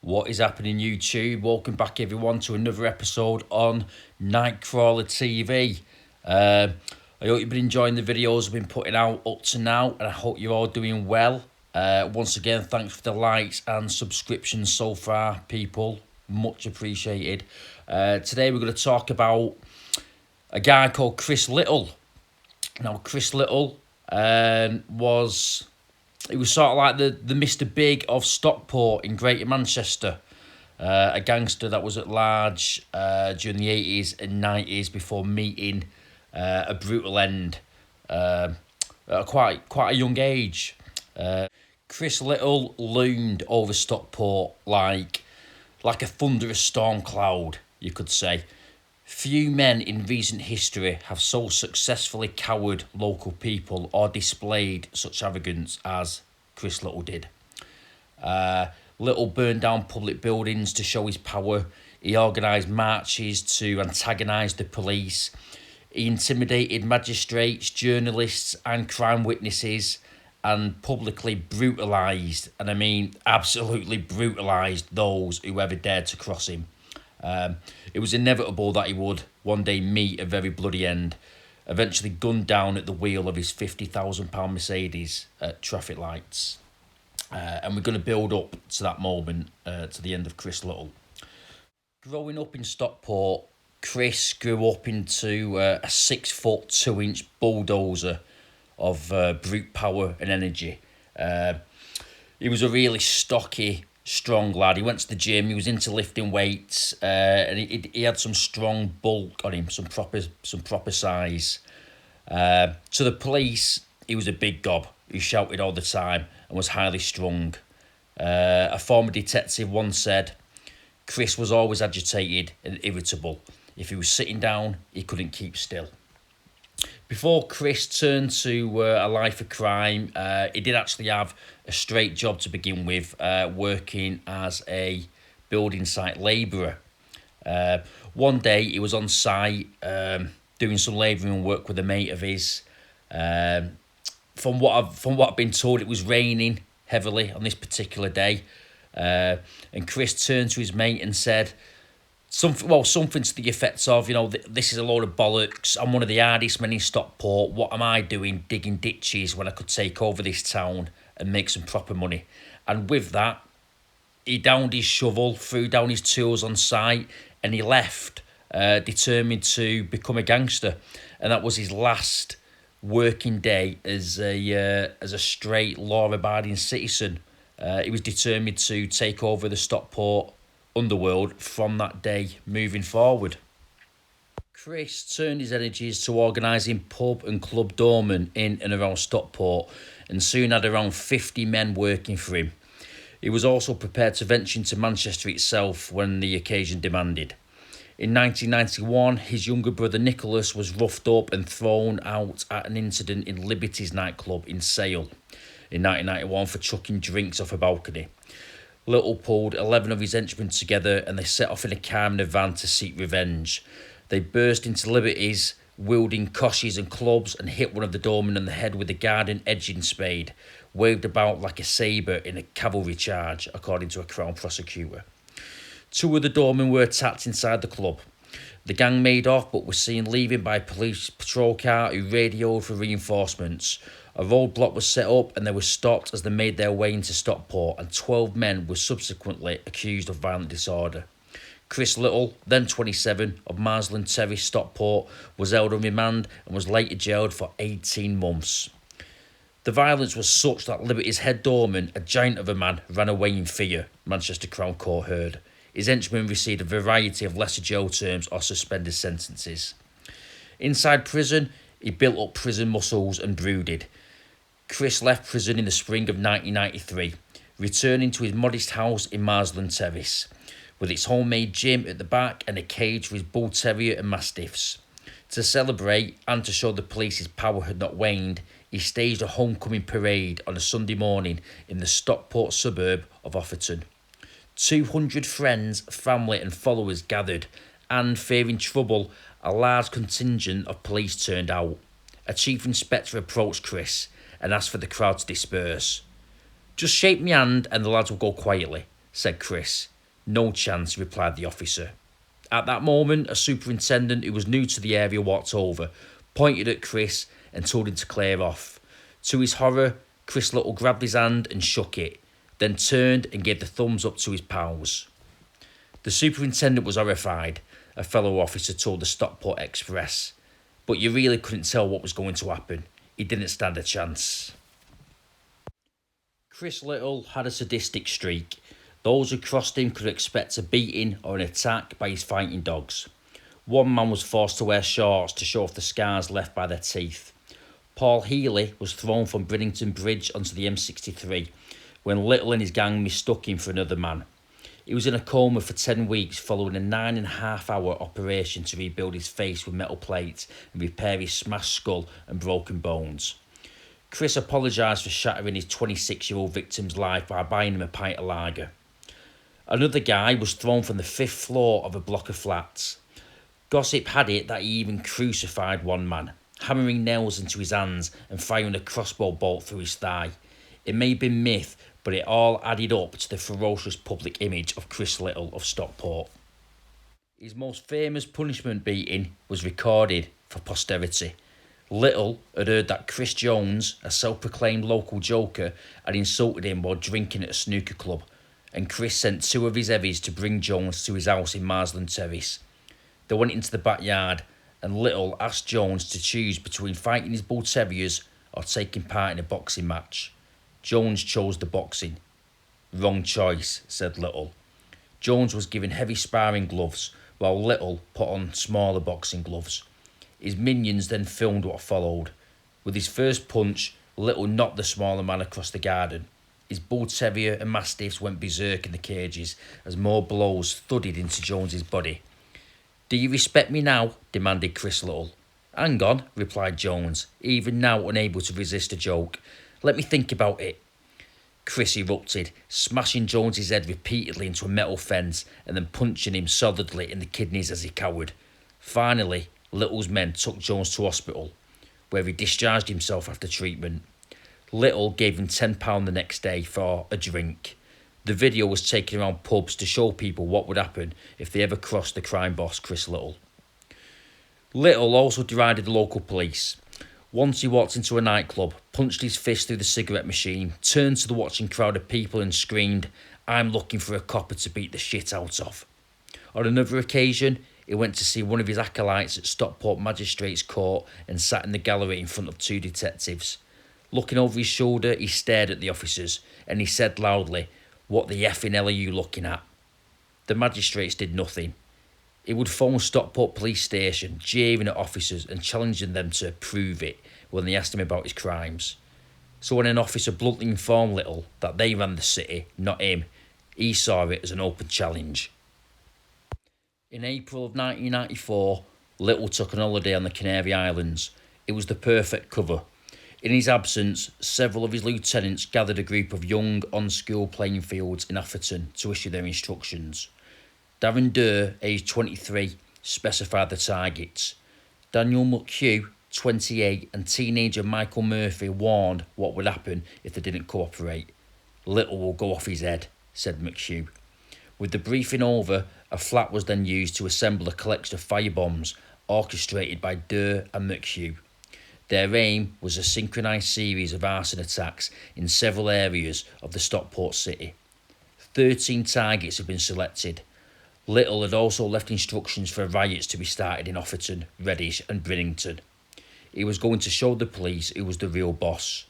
What is happening, YouTube? Welcome back, everyone, to another episode on Nightcrawler TV. I hope you've been enjoying the videos I've been putting out up to now, and I hope you're all doing well. Once again, thanks for the likes and subscriptions so far, people. Much appreciated. Today we're going to talk about a guy called Chris Little. Now, Chris Little he was sort of like the Mr. Big of Stockport in Greater Manchester. A gangster that was at large during the 80s and 90s before meeting a brutal end at quite a young age. Chris Little loomed over Stockport like a thunderous storm cloud, you could say. Few men in recent history have so successfully cowered local people or displayed such arrogance as Chris Little did. Little burned down public buildings to show his power. He organised marches to antagonise the police. He intimidated magistrates, journalists and crime witnesses, and publicly brutalised, and I mean absolutely brutalised, those who ever dared to cross him. It was inevitable that he would one day meet a very bloody end, eventually gunned down at the wheel of his £50,000 Mercedes at traffic lights. And we're going to build up to that moment, to the end of Chris Little. Growing up in Stockport, Chris grew up into a 6 foot 2 inch bulldozer of brute power and energy. He was a really stocky, strong lad. He went to the gym. He was into lifting weights, and he had some strong bulk on him, some proper size. To the police, he was a big gob who shouted all the time and was highly strung. A former detective once said, Chris was always agitated and irritable. If he was sitting down, he couldn't keep still. Before Chris turned to a life of crime, he did actually have a straight job to begin with, working as a building site labourer. One day he was on site doing some labouring work with a mate of his. From what I've been told, it was raining heavily on this particular day, and Chris turned to his mate and said something to the effects of, this is a load of bollocks. I'm one of the hardest men in Stockport. What am I doing digging ditches when I could take over this town and make some proper money? And with that, he downed his shovel, threw down his tools on site, and he left, determined to become a gangster. And that was his last working day as a straight law-abiding citizen. He was determined to take over the Stockport underworld from that day moving forward. Chris turned his energies to organising pub and club doormen in and around Stockport, and soon had around 50 men working for him. He was also prepared to venture into Manchester itself when the occasion demanded. In 1991, his younger brother Nicholas was roughed up and thrown out at an incident in Liberty's nightclub in Sale in 1991 for chucking drinks off a balcony. Little pulled 11 of his henchmen together and they set off in a car and a van to seek revenge. They burst into Liberty's, wielding coshes and clubs, and hit one of the doormen on the head with a garden edging spade, waved about like a sabre in a cavalry charge, according to a Crown prosecutor. 2 of the doormen were attacked inside the club. The gang made off but were seen leaving by a police patrol car who radioed for reinforcements. A roadblock was set up and they were stopped as they made their way into Stockport, and 12 men were subsequently accused of violent disorder. Chris Little, then 27, of Marsland Terrace, Stockport, was held on remand and was later jailed for 18 months. The violence was such that Liberty's head doorman, a giant of a man, ran away in fear, Manchester Crown Court heard. His henchmen received a variety of lesser jail terms or suspended sentences. Inside prison, he built up prison muscles and brooded. Chris left prison in the spring of 1993, returning to his modest house in Marsland Terrace, with its homemade gym at the back and a cage for his bull terrier and mastiffs. To celebrate and to show the police his power had not waned, he staged a homecoming parade on a Sunday morning in the Stockport suburb of Offerton. 200 friends, family and followers gathered, and, fearing trouble, a large contingent of police turned out. A chief inspector approached Chris and asked for the crowd to disperse. "Just shake me hand and the lads will go quietly," said Chris. "No chance," replied the officer. At that moment, a superintendent who was new to the area walked over, pointed at Chris and told him to clear off. To his horror, Chris Little grabbed his hand and shook it, then turned and gave the thumbs up to his pals. The superintendent was horrified, a fellow officer told the Stockport Express. But you really couldn't tell what was going to happen. He didn't stand a chance. Chris Little had a sadistic streak. Those who crossed him could expect a beating or an attack by his fighting dogs. One man was forced to wear shorts to show off the scars left by their teeth. Paul Healy was thrown from Bridlington Bridge onto the M63 when Little and his gang mistook him for another man. He was in a coma for 10 weeks following a 9.5-hour operation to rebuild his face with metal plates and repair his smashed skull and broken bones. Chris apologised for shattering his 26-year-old victim's life by buying him a pint of lager. Another guy was thrown from the 5th floor of a block of flats. Gossip had it that he even crucified one man, hammering nails into his hands and firing a crossbow bolt through his thigh. It may have been myth, but it all added up to the ferocious public image of Chris Little of Stockport. His most famous punishment beating was recorded for posterity. Little had heard that Chris Jones, a self-proclaimed local joker, had insulted him while drinking at a snooker club, and Chris sent 2 of his heavies to bring Jones to his house in Marsland Terrace. They went into the backyard, and Little asked Jones to choose between fighting his bull terriers or taking part in a boxing match. Jones chose the boxing. "Wrong choice," said Little. Jones was given heavy sparring gloves, while Little put on smaller boxing gloves. His minions then filmed what followed. With his first punch, Little knocked the smaller man across the garden. His bull terrier and mastiffs went berserk in the cages as more blows thudded into Jones's body. "Do you respect me now?" demanded Chris Little. "Hang on," replied Jones, even now unable to resist a joke. "Let me think about it." Chris erupted, smashing Jones's head repeatedly into a metal fence and then punching him solidly in the kidneys as he cowered. Finally, Little's men took Jones to hospital, where he discharged himself after treatment. Little gave him £10 the next day for a drink. The video was taken around pubs to show people what would happen if they ever crossed the crime boss Chris Little. Little also derided the local police. Once he walked into a nightclub, punched his fist through the cigarette machine, turned to the watching crowd of people and screamed, "I'm looking for a copper to beat the shit out of." On another occasion, he went to see one of his acolytes at Stockport Magistrates Court and sat in the gallery in front of 2 detectives. Looking over his shoulder, he stared at the officers and he said loudly, "What the effing hell are you looking at?" The magistrates did nothing. He would phone Stockport Police Station, jeering at officers and challenging them to prove it when they asked him about his crimes. So when an officer bluntly informed Little that they ran the city, not him, he saw it as an open challenge. In April of 1994, Little took an holiday on the Canary Islands. It was the perfect cover. In his absence, several of his lieutenants gathered a group of young on school playing fields in Atherton to issue their instructions. Darren Durr, aged 23, specified the targets. Daniel McHugh, 28, and teenager Michael Murphy warned what would happen if they didn't cooperate. "Little will go off his head," said McHugh. With the briefing over, a flat was then used to assemble a collection of firebombs orchestrated by Durr and McHugh. Their aim was a synchronised series of arson attacks in several areas of the Stockport city. 13 targets had been selected. Little had also left instructions for riots to be started in Atherton, Reddish and Bridlington. He was going to show the police who was the real boss.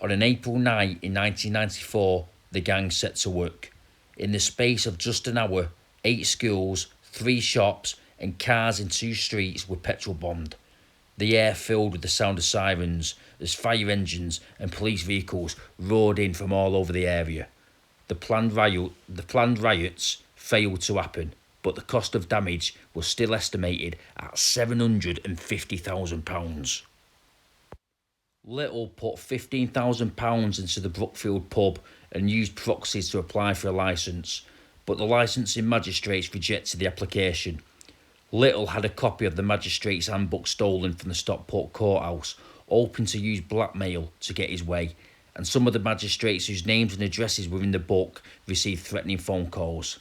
On an April night in 1994, the gang set to work. In the space of just an hour, 8 schools, 3 shops and cars in 2 streets were petrol bombed. The air filled with the sound of sirens as fire engines and police vehicles roared in from all over the area. The planned riots failed to happen, but the cost of damage was still estimated at £750,000. Little put £15,000 into the Brookfield pub and used proxies to apply for a licence, but the licensing magistrates rejected the application. Little had a copy of the magistrate's handbook stolen from the Stockport courthouse, hoping to use blackmail to get his way, and some of the magistrates whose names and addresses were in the book received threatening phone calls.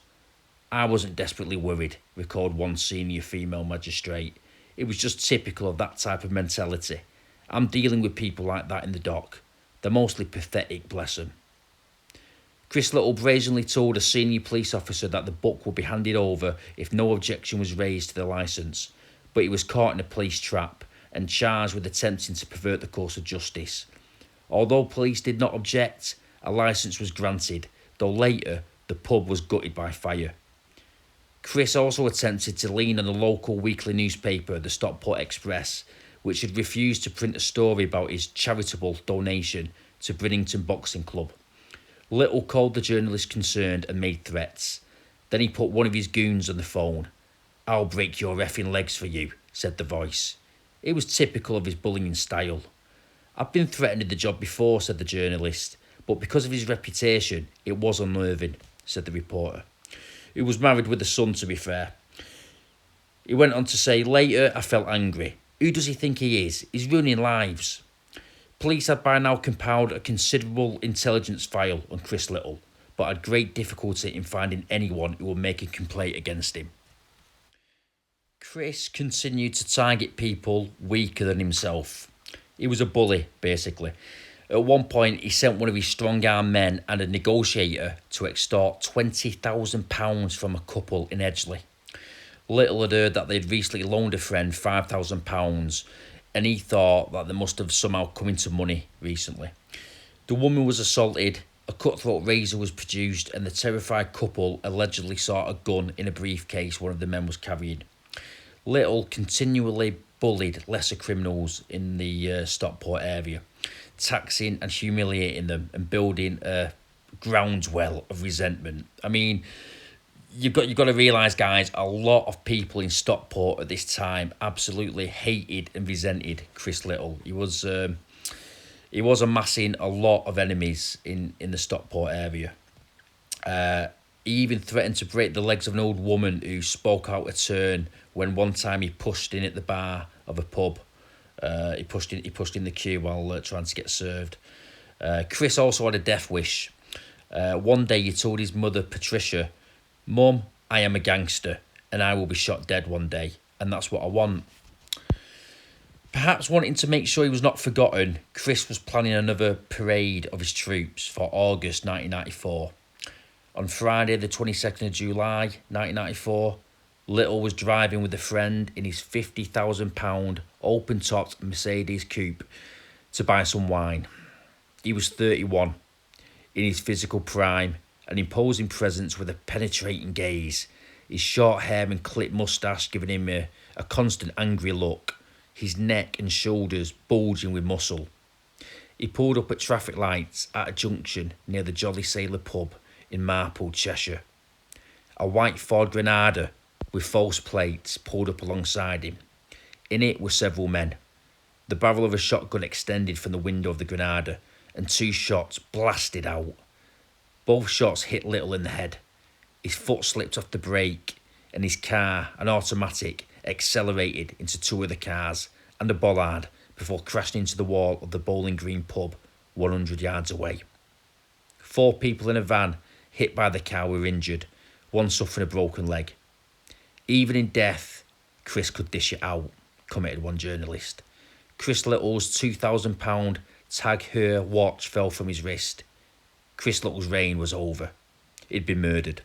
I wasn't desperately worried, recalled one senior female magistrate. It was just typical of that type of mentality. I'm dealing with people like that in the dock. They're mostly pathetic, bless them. Chris Little brazenly told a senior police officer that the book would be handed over if no objection was raised to the licence, but he was caught in a police trap and charged with attempting to pervert the course of justice. Although police did not object, a licence was granted, though later the pub was gutted by fire. Chris also attempted to lean on the local weekly newspaper, the Stockport Express, which had refused to print a story about his charitable donation to Brinnington Boxing Club. Little called the journalist concerned and made threats. Then he put one of his goons on the phone. "I'll break your effing legs for you," said the voice. It was typical of his bullying style. "I've been threatened in the job before," said the journalist, "but because of his reputation, it was unnerving," said the reporter, who was married with a son, to be fair. He went on to say, "Later, I felt angry. Who does he think he is? He's ruining lives." Police had by now compiled a considerable intelligence file on Chris Little, but had great difficulty in finding anyone who would make a complaint against him. Chris continued to target people weaker than himself. He was a bully, basically. At one point, he sent one of his strong-arm men and a negotiator to extort £20,000 from a couple in Edgeley. Little had heard that they'd recently loaned a friend £5,000, and he thought that they must have somehow come into money recently. The woman was assaulted, a cutthroat razor was produced, and the terrified couple allegedly saw a gun in a briefcase one of the men was carrying. Little continually bullied lesser criminals in the Stockport area, taxing and humiliating them and building a groundswell of resentment. I mean, you've got to realise, guys, a lot of people in Stockport at this time absolutely hated and resented Chris Little. He was amassing a lot of enemies in the Stockport area. He even threatened to break the legs of an old woman who spoke out of turn when one time he pushed in at the bar of a pub. He pushed in the queue while trying to get served. Chris also had a death wish. One day he told his mother, Patricia, "Mum, I am a gangster and I will be shot dead one day, and that's what I want." Perhaps wanting to make sure he was not forgotten, Chris was planning another parade of his troops for August 1994. On Friday the 22nd of July 1994, Little was driving with a friend in his £50,000 open-topped Mercedes coupe to buy some wine. He was 31, in his physical prime, an imposing presence with a penetrating gaze, his short hair and clipped moustache giving him a constant angry look, his neck and shoulders bulging with muscle. He pulled up at traffic lights at a junction near the Jolly Sailor pub in Marple, Cheshire. A white Ford Granada with false plates pulled up alongside him. In it were several men. The barrel of a shotgun extended from the window of the Granada, and two shots blasted out. Both shots hit Little in the head. His foot slipped off the brake, and his car, an automatic, accelerated into two other cars and a bollard before crashing into the wall of the Bowling Green pub 100 yards away. 4 people in a van hit by the car were injured, one suffering a broken leg. "Even in death, Chris could dish it out," commented one journalist. Chris Little's £2,000 Tag Heuer watch fell from his wrist. Chris Little's reign was over. He'd been murdered.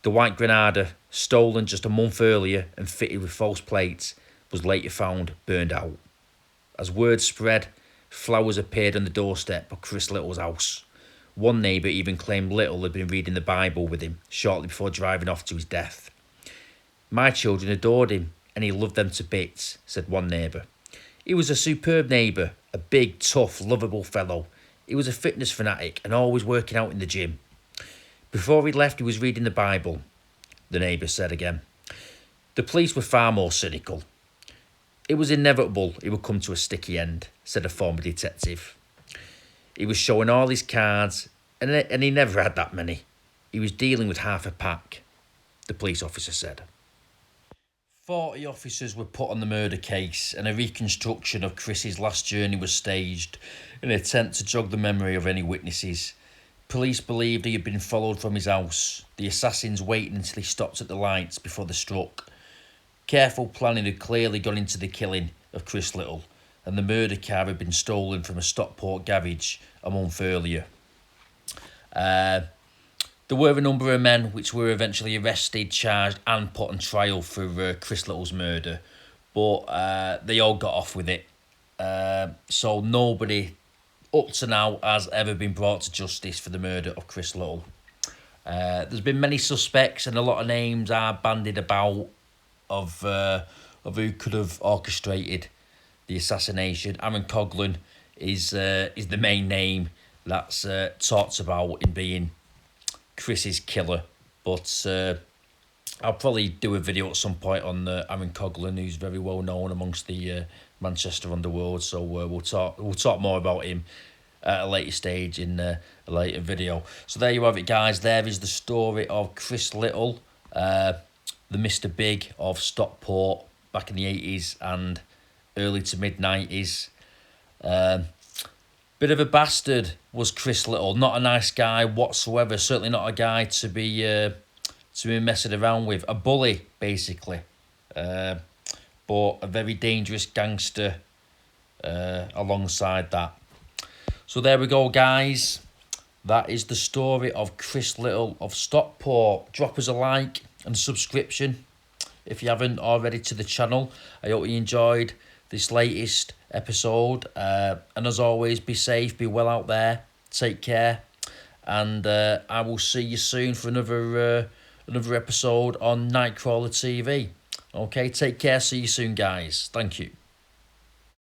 The white Granada, stolen just a month earlier and fitted with false plates, was later found burned out. As word spread, flowers appeared on the doorstep of Chris Little's house. One neighbour even claimed Little had been reading the Bible with him shortly before driving off to his death. "My children adored him and he loved them to bits," said one neighbour. "He was a superb neighbour, a big, tough, lovable fellow. He was a fitness fanatic and always working out in the gym. Before he left, he was reading the Bible," the neighbour said again. The police were far more cynical. "It was inevitable he would come to a sticky end," said a former detective. "He was showing all his cards, and he never had that many. He was dealing with half a pack," the police officer said. 40 officers were put on the murder case, and a reconstruction of Chris's last journey was staged in an attempt to jog the memory of any witnesses. Police believed he had been followed from his house, the assassins waiting until he stopped at the lights before they struck. Careful planning had clearly gone into the killing of Chris Little, and the murder car had been stolen from a Stockport garage a month earlier. There were a number of men which were eventually arrested, charged and put on trial for Chris Little's murder, but they all got off with it. So nobody up to now has ever been brought to justice for the murder of Chris Little. There's been many suspects and a lot of names are bandied about of who could have orchestrated the assassination. Aaron Coughlin is the main name that's talked about in being Chris's killer, but I'll probably do a video at some point on Aaron Coughlin, who's very well known amongst the Manchester underworld. So we'll talk more about him at a later stage in a later video. So there you have it, guys. There is the story of Chris Little, the Mr. Big of Stockport back in the 80s and early to mid 90s. Bit of a bastard was Chris Little. Not a nice guy whatsoever. Certainly not a guy to be messing around with. A bully, basically. But a very dangerous gangster alongside that. So there we go, guys. That is the story of Chris Little of Stockport. Drop us a like and subscription if you haven't already to the channel. I hope you enjoyed this latest episode. And as always, be safe, be well out there. Take care. And I will see you soon for another episode on Nightcrawler TV. Okay, take care. See you soon, guys. Thank you.